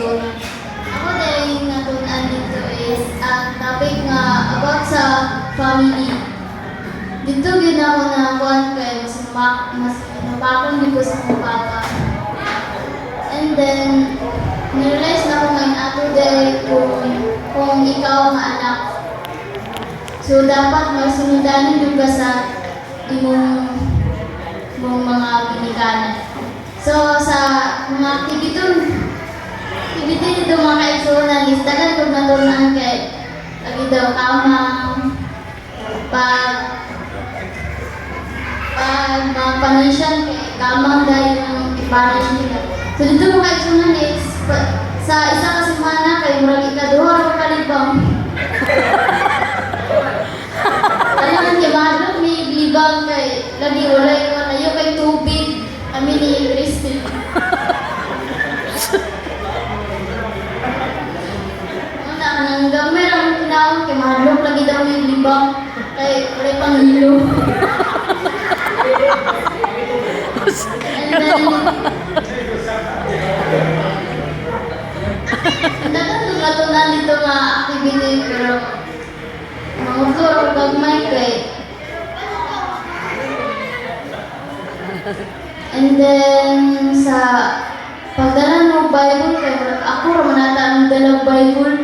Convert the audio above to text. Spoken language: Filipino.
igsoon. Ako din natunan dito is ang topic nga about sa family. Dito yun ako na kuhan kay mas napakon dito sa mga papa. And then, nirealize na ako ngayon ato day kung ikaw ang anak. So, dapat masundanin yung sa imong mga pinikanan. So, sa mga activity dito mga kaigsunan, listagan kung natunan kay lagi daw kamang, mga panisyan kay kamang dahil yung ipanish nila. So, dito mga kaigsunan is, sa isa ka semana kay murag ikaduha o kalibang. Kailangan kay mahadlok may libang kay lagi wala yung kay tubig kami ni Christy. Wala ka nang gamay ang tinawag kay mahadlok lagi daw may libang kay wala pang hilo. And then natutunan dito mga activity pero mga floro gagmay kay. And then sa pagdala ng Bible kay ako ra manata ang dalang Bible